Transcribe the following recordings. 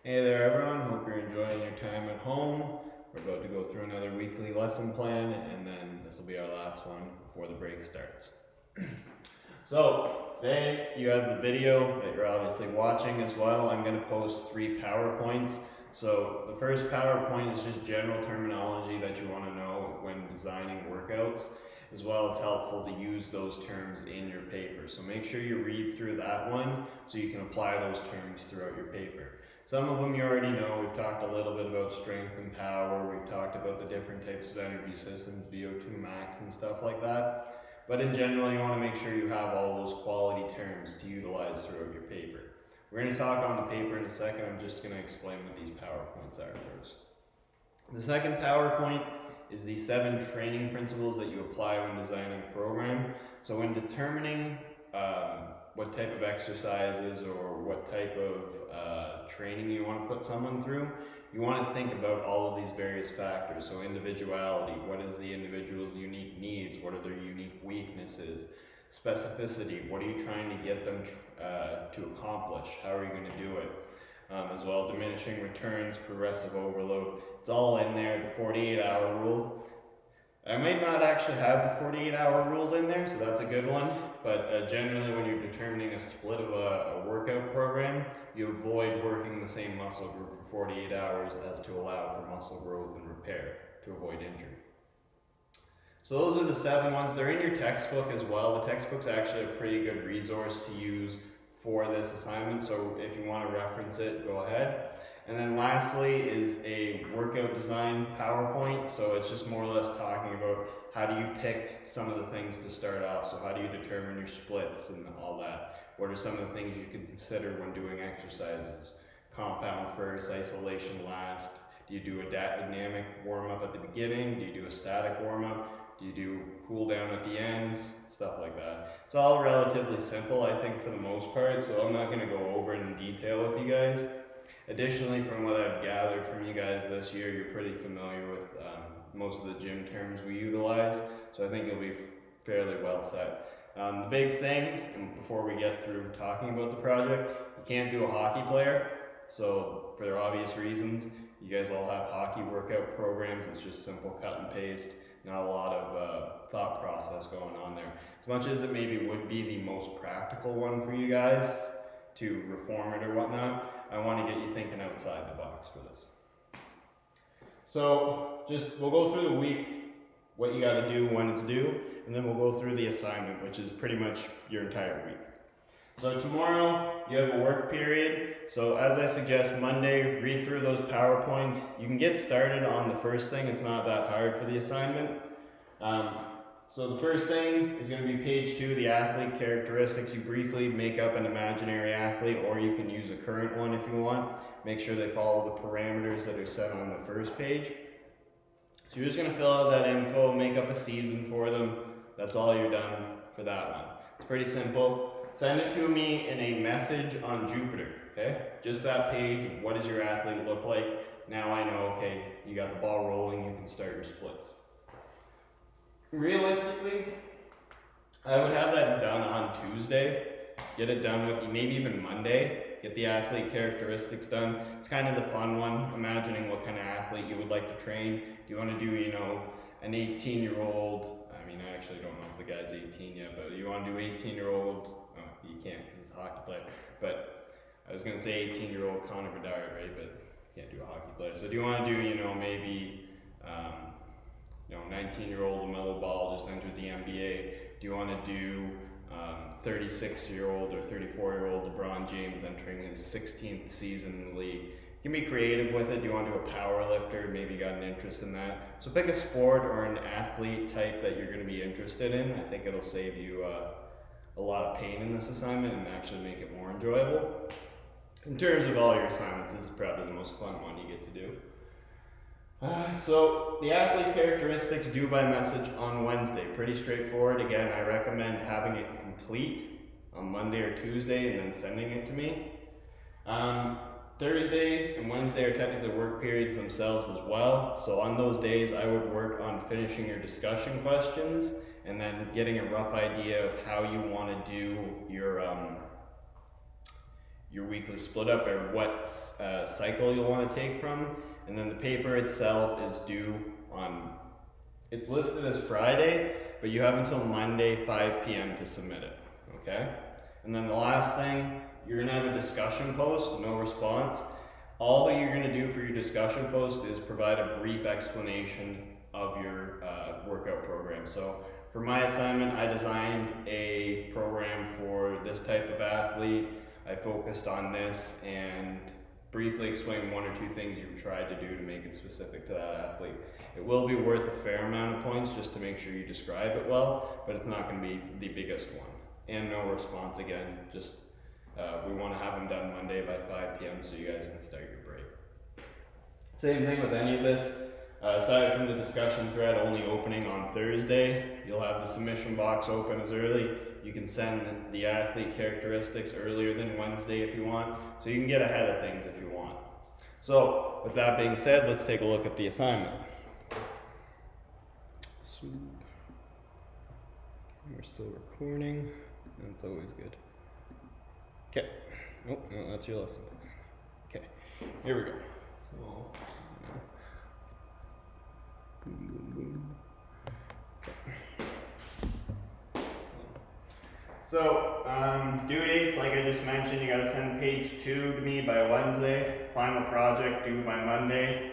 Hey there everyone, hope you're enjoying your time at home. We're about to go through another weekly lesson plan and then this will be our last one before the break starts. So today you have the video that you're obviously watching as well. I'm going to post 3 PowerPoints. So the first PowerPoint is just general terminology that you want to know when designing workouts. As well, it's helpful to use those terms in your paper. So make sure you read through that one so you can apply those terms throughout your paper. Some of them you already know. We've talked a little bit about strength and power. We've talked about the different types of energy systems, VO2 max and stuff like that. But in general, you want to make sure you have all those quality terms to utilize throughout your paper. We're going to talk on the paper in a second. I'm just going to explain what these PowerPoints are first. The second PowerPoint is the 7 training principles that you apply when designing a program. So when determining what type of exercises or what type of training you want to put someone through, you want to think about all of these various factors. So individuality, what is the individual's unique needs, what are their unique weaknesses, specificity, what are you trying to get them to accomplish, how are you going to do it, as well diminishing returns, progressive overload. It's all in there. The 48-hour rule. I might not actually have the 48-hour rule in there, so that's a good one. But generally when you're determining a split of a workout program, you avoid working the same muscle group for 48 hours as to allow for muscle growth and repair to avoid injury. So those are the 7 ones. They're in your textbook as well. The textbook's actually a pretty good resource to use for this assignment, so if you want to reference it, go ahead. And then lastly is a workout design PowerPoint. So it's just more or less talking about how do you pick some of the things to start off. So how do you determine your splits and all that? What are some of the things you can consider when doing exercises? Compound first, isolation last. Do you do a dynamic warm-up at the beginning? Do you do a static warm-up? Do you do cool down at the end? Stuff like that. It's all relatively simple, I think, for the most part, so I'm not going to go over it in detail with you guys. Additionally, from what I've gathered from you guys this year, you're pretty familiar with most of the gym terms we utilize, so I think you'll be fairly well set. The big thing, and before we get through talking about the project, you can't do a hockey player, so for obvious reasons. You guys all have hockey workout programs. It's just simple cut and paste, not a lot of thought process going on there. As much as it maybe would be the most practical one for you guys to reform it or whatnot, I want to get you thinking outside the box for this. So we'll go through the week, what you got to do when it's due, and then we'll go through the assignment, which is pretty much your entire week. So tomorrow you have a work period. So as I suggest, Monday, read through those PowerPoints. You can get started on the first thing. It's not that hard for the assignment. So the first thing is going to be page 2, the athlete characteristics. You briefly make up an imaginary athlete, or you can use a current one if you want. Make sure they follow the parameters that are set on the first page. So you're just going to fill out that info, make up a season for them. That's all you're done for that one. It's pretty simple. Send it to me in a message on Jupiter, okay? Just that page, what does your athlete look like? Now I know, okay, you got the ball rolling, you can start your splits. Realistically, I would have that done on Tuesday. Get it done with maybe even Monday. Get the athlete characteristics done. It's kind of the fun one, imagining what kind of athlete you would like to train. Do you want to do, an 18-year-old, I actually don't know if the guy's 18 yet, but you want to do 18-year-old, you can't because it's a hockey player, but I was going to say 18-year-old Connor Bedard, right, but you can't do a hockey player. So do you want to do, maybe 19-year-old LaMelo Ball just entered the NBA? Do you want to do 36-year-old or 34-year-old LeBron James entering his 16th season in the league? You can be creative with it. Do you want to do a power lifter? Maybe you got an interest in that. So pick a sport or an athlete type that you're going to be interested in. I think it'll save you a lot of pain in this assignment and actually make it more enjoyable. In terms of all your assignments, this is probably the most fun one you get to do. So the athlete characteristics due by message on Wednesday. Pretty straightforward. Again, I recommend having it complete on Monday or Tuesday and then sending it to me. Thursday and Wednesday are technically work periods themselves as well. So on those days, I would work on finishing your discussion questions and then getting a rough idea of how you want to do your weekly split up or what cycle you'll want to take from. And then the paper itself is due on, it's listed as Friday, but you have until Monday 5 p.m. to submit it, okay? And then the last thing, you're gonna have a discussion post, no response. All that you're gonna do for your discussion post is provide a brief explanation of your workout program. So for my assignment, I designed a program for this type of athlete. I focused on this and briefly explain one or two things you've tried to do to make it specific to that athlete. It will be worth a fair amount of points just to make sure you describe it well, but it's not going to be the biggest one. And no response again, just we want to have them done Monday by 5 p.m. so you guys can start your break. Same thing with any of this. Aside from the discussion thread only opening on Thursday, you'll have the submission box open as early. You can send the athlete characteristics earlier than Wednesday if you want, so you can get ahead of things if you want. So, with that being said, let's take a look at the assignment. Sweet. We're still recording. That's always good. Okay. Oh, no, that's your lesson plan. Okay, here we go. So, boom, boom, boom. So, due dates, like I just mentioned, you gotta send page 2 to me by Wednesday. Final project due by Monday.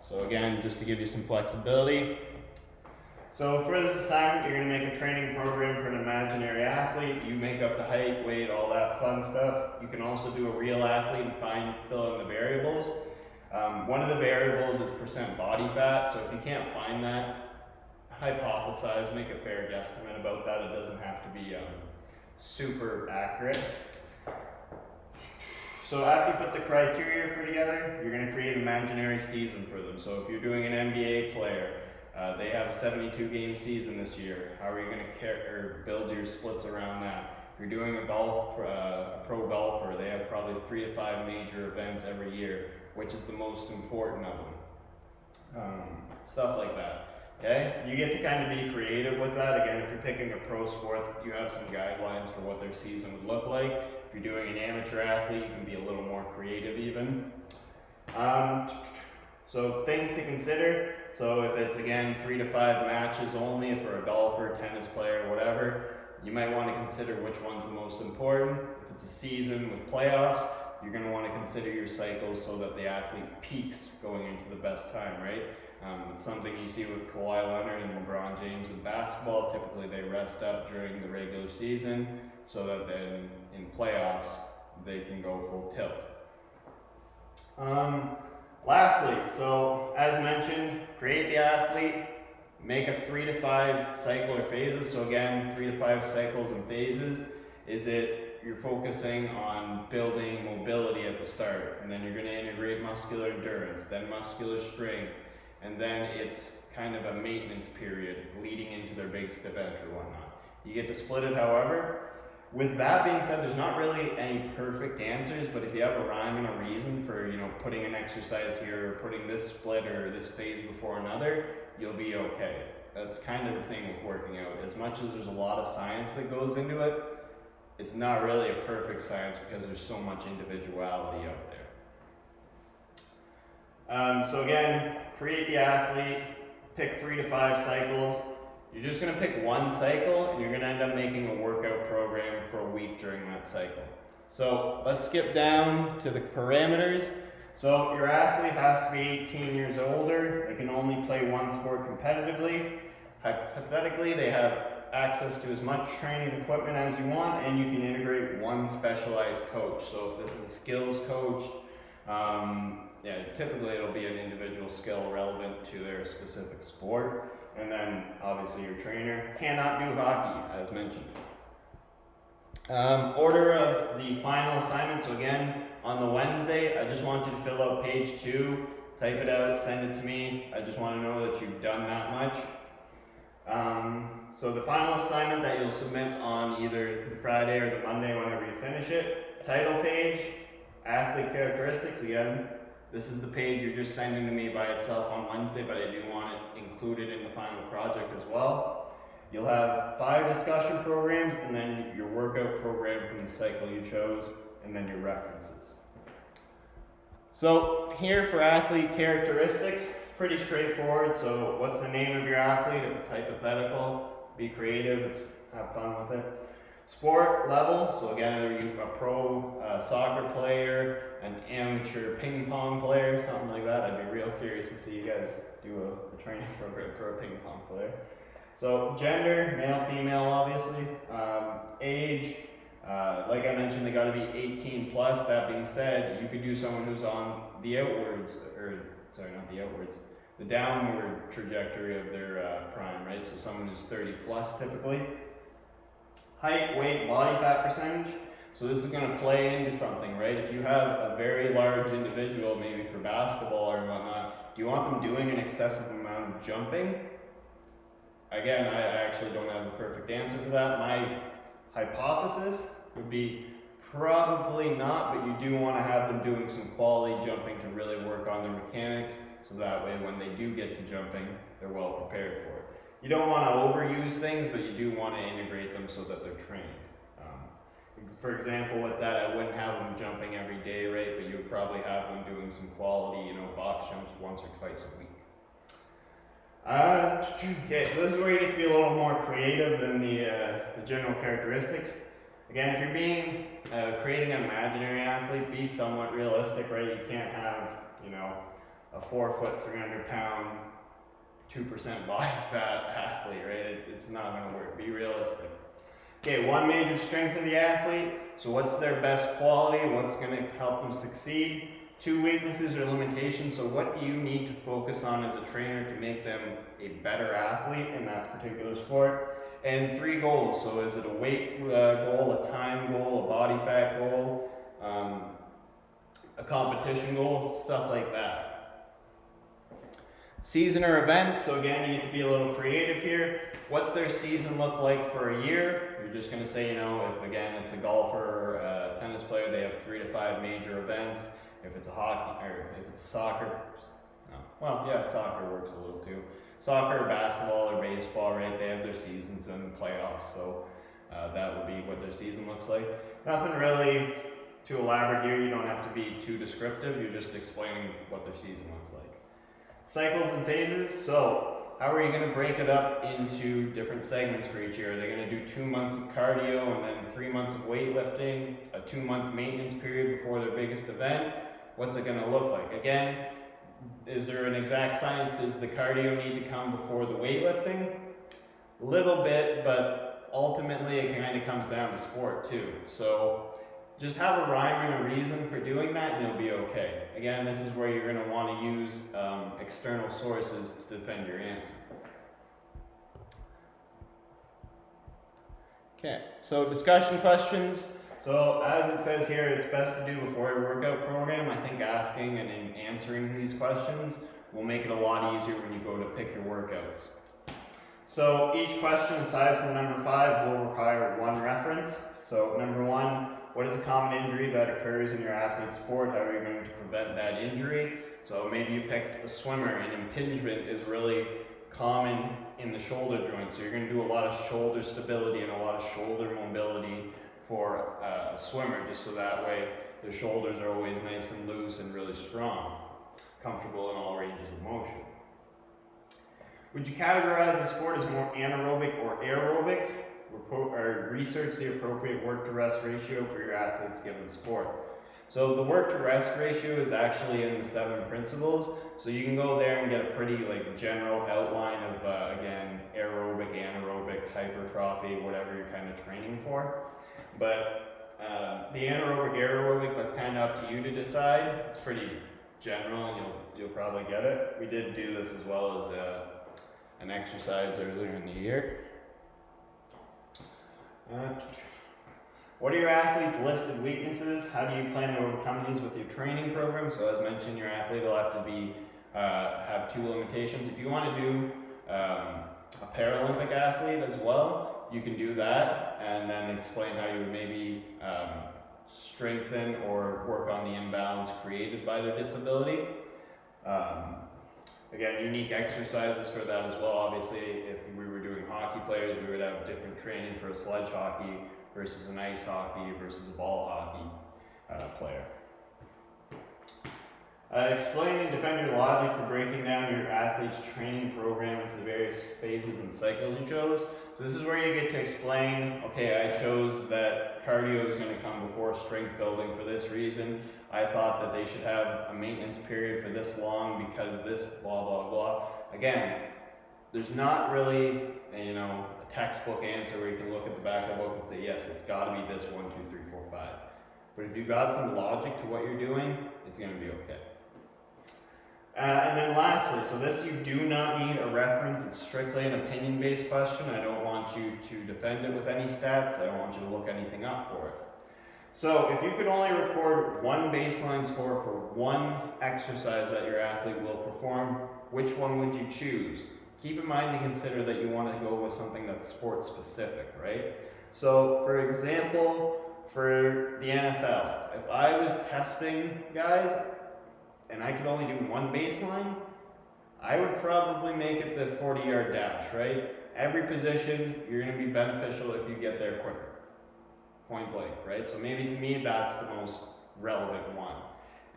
So again, just to give you some flexibility. So for this assignment, you're gonna make a training program for an imaginary athlete. You make up the height, weight, all that fun stuff. You can also do a real athlete and fill in the variables. One of the variables is percent body fat. So if you can't find that, hypothesize, make a fair guesstimate about that. It doesn't have to be super accurate. So after you put the criteria for together, you're going to create an imaginary season for them. So if you're doing an NBA player, they have a 72 game season this year. How are you going to build your splits around that? If you're doing a pro golfer, they have probably 3 to 5 major events every year. Which is the most important of them? Stuff like that. Okay, you get to kind of be creative with that. Again, if you're picking a pro sport, you have some guidelines for what their season would look like. If you're doing an amateur athlete, you can be a little more creative even. So things to consider. So if it's again 3 to 5 matches only for a golfer, tennis player, whatever, you might want to consider which one's the most important. If it's a season with playoffs, you're going to want to consider your cycles so that the athlete peaks going into the best time, right? It's something you see with Kawhi Leonard and LeBron James in basketball. Typically they rest up during the regular season so that then in playoffs they can go full tilt. Lastly, so as mentioned, create the athlete, make a 3 to 5 cycle or phases. So again, 3 to 5 cycles and phases. Is it you're focusing on building mobility at the start, and then you're going to integrate muscular endurance, then muscular strength, and then it's kind of a maintenance period leading into their biggest event or whatnot. You get to split it however. With that being said, there's not really any perfect answers, but if you have a rhyme and a reason for, putting an exercise here, or putting this split or this phase before another, you'll be okay. That's kind of the thing with working out. As much as there's a lot of science that goes into it, it's not really a perfect science because there's so much individuality out there. So again, create the athlete, pick 3 to 5 cycles. You're just going to pick one cycle and you're going to end up making a workout program for a week during that cycle. So let's skip down to the parameters. So your athlete has to be 18 years or older. They can only play one sport competitively. Hypothetically, they have access to as much training equipment as you want, and you can integrate one specialized coach. So if this is a skills coach, typically it'll be an individual skill relevant to their specific sport. And then obviously your trainer cannot do hockey, as mentioned. Order of the final assignment. So again, on the Wednesday, I just want you to fill out page 2, type it out, send it to me. I just want to know that you've done that much. So the final assignment that you'll submit on either the Friday or the Monday whenever you finish it, title page, athlete characteristics. Again, this is the page you're just sending to me by itself on Wednesday, but I do want it included in the final project as well. You'll have 5 discussion programs and then your workout program from the cycle you chose, and then your references. So here for athlete characteristics, pretty straightforward. So what's the name of your athlete? If it's hypothetical, be creative, have fun with it. Sport level, so again, are you a pro soccer player, an amateur ping pong player, something like that? I'd be real curious to see you guys do a training program for a ping pong player. So gender, male, female, obviously. Age, like I mentioned, they got to be 18 plus. That being said, you could do someone who's on the the downward trajectory of their prime, right? So someone who's 30 plus typically. Height, weight, body fat percentage. So this is going to play into something, right? If you have a very large individual, maybe for basketball or whatnot, do you want them doing an excessive amount of jumping? Again, I actually don't have the perfect answer for that. My hypothesis would be probably not, but you do want to have them doing some quality jumping to really work on their mechanics, so that way when they do get to jumping, they're well prepared for it. You don't want to overuse things, but you do want to integrate them so that they're trained. For example, with that, I wouldn't have them jumping every day, right? But you would probably have them doing some quality, box jumps once or twice a week. Okay, so this is where you get to be a little more creative than the general characteristics. Again, if you're being creating an imaginary athlete, be somewhat realistic, right? You can't have, a 4 foot, 300 pound, 2% body fat athlete, right? It's not going to work. Be realistic. Okay, one major strength of the athlete. So what's their best quality? What's going to help them succeed? 2 weaknesses or limitations. So what do you need to focus on as a trainer to make them a better athlete in that particular sport? And 3 goals. So is it a weight goal, a time goal, a body fat goal, a competition goal, stuff like that. Season or events, so again, you get to be a little creative here. What's their season look like for a year? You're just going to say, if again it's a golfer or a tennis player, they have 3 to 5 major events. If it's a hockey, or if it's a soccer, soccer works a little too. Soccer, basketball, or baseball, right? They have their seasons and playoffs, so that would be what their season looks like. Nothing really too elaborate here. You don't have to be too descriptive. You're just explaining what their season looks like. Cycles and phases. So how are you going to break it up into different segments for each year? Are they going to do 2 months of cardio and then 3 months of weightlifting, a 2-month maintenance period before their biggest event? What's it going to look like? Again, is there an exact science? Does the cardio need to come before the weightlifting? A little bit, but ultimately it kind of comes down to sport too. So just have a rhyme and a reason for doing that and you'll be okay. Again, this is where you're going to want to use external sources to defend your answer. Okay, so discussion questions. So as it says here, it's best to do before your workout program. I think asking and answering these questions will make it a lot easier when you go to pick your workouts. So each question, aside from number 5, will require 1 reference. So number 1, what is a common injury that occurs in your athlete's sport? How are you going to prevent that injury? So maybe you picked a swimmer, and impingement is really common in the shoulder joint. So you're going to do a lot of shoulder stability and a lot of shoulder mobility for a swimmer, just so that way their shoulders are always nice and loose and really strong, comfortable in all ranges of motion. Would you categorize the sport as more anaerobic or aerobic? Or research the appropriate work-to-rest ratio for your athlete's given sport. So the work-to-rest ratio is actually in the 7 principles. So you can go there and get a pretty general outline of, again, aerobic, anaerobic, hypertrophy, whatever you're kind of training for. But the anaerobic, aerobic, that's kind of up to you to decide. It's pretty general and you'll probably get it. We did do this as well as an exercise earlier in the year. What are your athlete's listed weaknesses? How do you plan to overcome these with your training program? So as mentioned, your athlete will have to have 2 limitations. If you want to do a Paralympic athlete as well, you can do that and then explain how you would maybe strengthen or work on the imbalance created by their disability. Again, unique exercises for that as well. Obviously, if we were doing hockey players, we would have different training for a sledge hockey versus an ice hockey versus a ball hockey. player. Explain and defend your logic for breaking down your athlete's training program into the various phases and cycles you chose. So this is where you get to explain, okay, I chose that cardio is going to come before strength building for this reason. I thought that they should have a maintenance period for this long because this blah, blah, blah. Again, there's not really a textbook answer where you can look at the back of the book and say, yes, it's got to be this 1, 2, 3, 4, 5. But if you've got some logic to what you're doing, it's going to be okay. And then lastly, so this you do not need a reference. It's strictly an opinion-based question. I don't want you to defend it with any stats. I don't want you to look anything up for it. So if you could only record one baseline score for one exercise that your athlete will perform, which one would you choose? Keep in mind to consider that you want to go with something that's sport specific, right? So for example, for the NFL, if I was testing guys and I could only do one baseline, I would probably make it the 40-yard dash, right? Every position, you're going to be beneficial if you get there quicker. Point blank, right? So maybe to me, that's the most relevant one.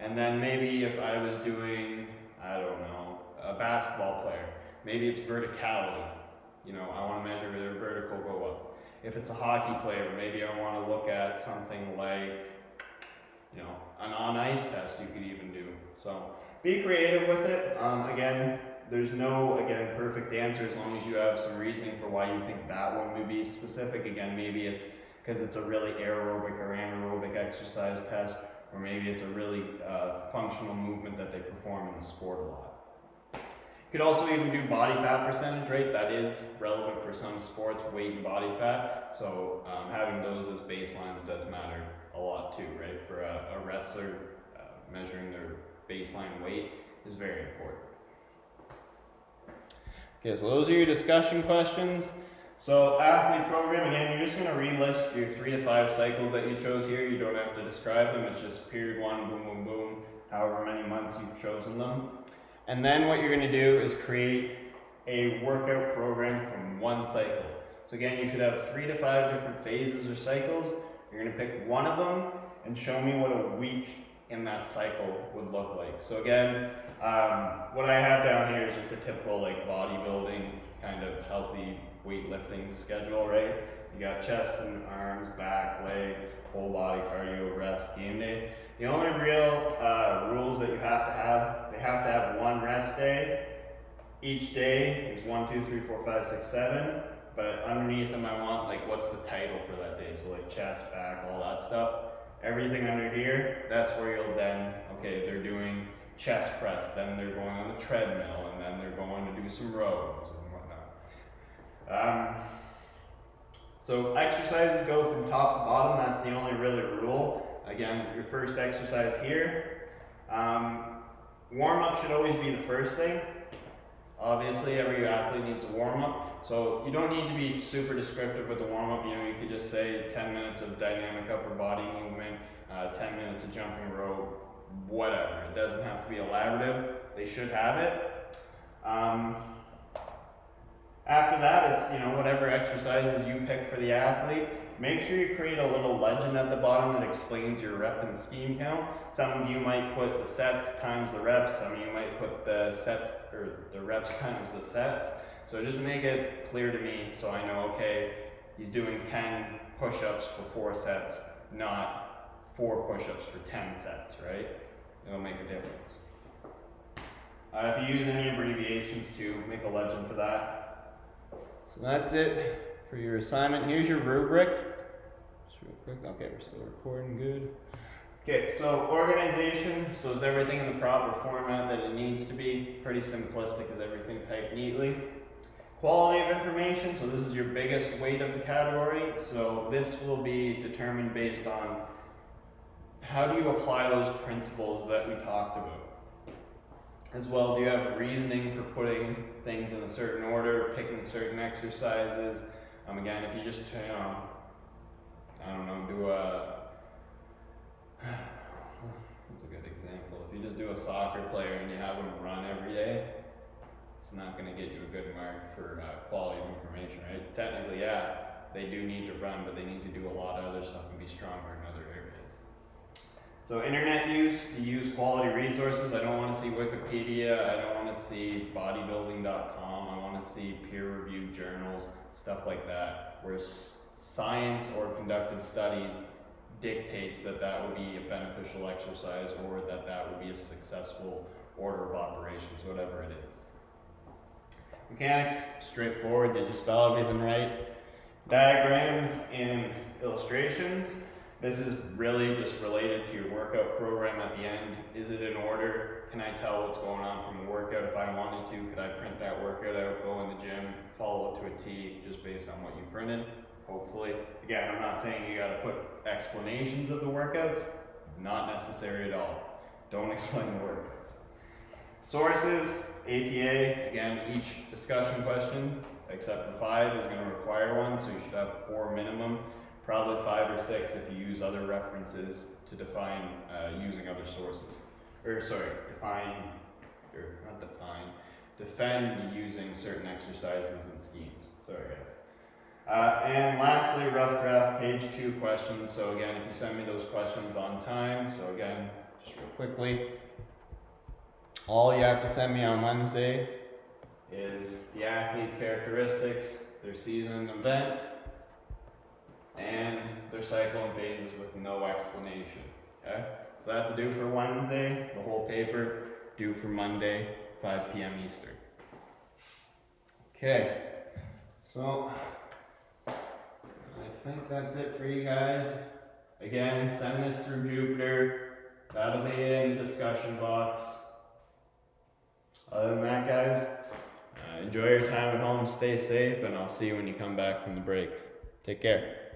And then maybe if I was doing, I don't know, a basketball player, maybe it's verticality. I want to measure their vertical go up. If it's a hockey player, maybe I want to look at something like, an on-ice test you could even do. So be creative with it. Again, there's no, perfect answer as long as you have some reasoning for why you think that one would be specific. Again, maybe it's because it's a really aerobic or anaerobic exercise test, or maybe it's a really functional movement that they perform in the sport a lot. You could also even do body fat percentage, right? That is relevant for some sports, weight and body fat. So having those as baselines does matter a lot too, right? For a wrestler, measuring their baseline weight is very important. Okay, so those are your discussion questions. So athlete program, again, you're just going to relist your 3 to 5 cycles that you chose here. You don't have to describe them. It's just period 1, boom, boom, boom, however many months you've chosen them. And then what you're going to do is create a workout program from one cycle. So again, you should have 3 to 5 different phases or cycles. You're going to pick one of them and show me what a week in that cycle would look like. So again, what I have down here is just a typical bodybuilding kind of healthy weightlifting schedule, right? You got chest and arms, back, legs, whole body cardio, rest, game day. The only real rules that you have to have, they have to have one rest day. Each day is 1, 2, 3, 4, 5, 6, 7. But underneath them, I want what's the title for that day. So chest, back, all that stuff. Everything under here, that's where you'll then, okay, they're doing chest press, then they're going on the treadmill, and then they're going to do some rows and whatnot. So exercises go from top to bottom. That's the only really rule. Again, your first exercise here. Warm-up should always be the first thing. Obviously, every athlete needs a warm-up. So you don't need to be super descriptive with the warm-up. You could just say 10 minutes of dynamic upper body movement, 10 minutes of jumping rope, whatever. It doesn't have to be elaborative. They should have it. After that, it's whatever exercises you pick for the athlete. Make sure you create a little legend at the bottom that explains your rep and scheme count. Some of you might put the sets times the reps. Some of you might put the sets or the reps times the sets. So just make it clear to me so I know, okay, he's doing 10 push-ups for 4 sets, not 4 push-ups for 10 sets, right? It'll make a difference. If you use any abbreviations too, make a legend for that. So that's it for your assignment. Here's your rubric. Just real quick. Okay, we're still recording, good. Okay, so organization. So is everything in the proper format that it needs to be? Pretty simplistic, is everything typed neatly? Quality of information, so this is your biggest weight of the category. So this will be determined based on how do you apply those principles that we talked about. As well, do you have reasoning for putting things in a certain order, picking certain exercises? Again, if you just, I don't know, do what's a good example? If you just do a soccer player and you have them run every day, it's not going to get you a good mark for quality of information, right? Technically, yeah, they do need to run, but they need to do a lot of other stuff and be stronger in other areas. So internet use, you use quality resources. I don't want to see Wikipedia, I don't want to see bodybuilding.com, I want to see peer-reviewed journals, stuff like that, where science or conducted studies dictates that that would be a beneficial exercise or that that would be a successful order of operations, whatever it is. Mechanics, straightforward. Did you spell everything right? Diagrams and illustrations. This is really just related to your workout program at the end. Is it in order? Can I tell what's going on from the workout? If I wanted to, could I print that workout out, go in the gym, follow it to a T just based on what you printed? Hopefully. Again, I'm not saying you gotta put explanations of the workouts. Not necessary at all. Don't explain the workouts. Sources, APA, again, each discussion question, except for 5, is gonna require one, so you should have 4 minimum. Probably 5 or 6 if you use other references to define using other sources. Defend using certain exercises and schemes. Sorry guys. And lastly, rough draft, page 2 questions. So again, if you send me those questions on time, so again, just real quickly, all you have to send me on Wednesday is the athlete characteristics, their season event, and their cycle and phases with no explanation. Okay? So that's to do for Wednesday, the whole paper, due for Monday, 5 p.m. Eastern. Okay, so I think that's it for you guys. Again, send this through Jupiter. That'll be in the discussion box. Other than that, guys, enjoy your time at home, stay safe, and I'll see you when you come back from the break. Take care.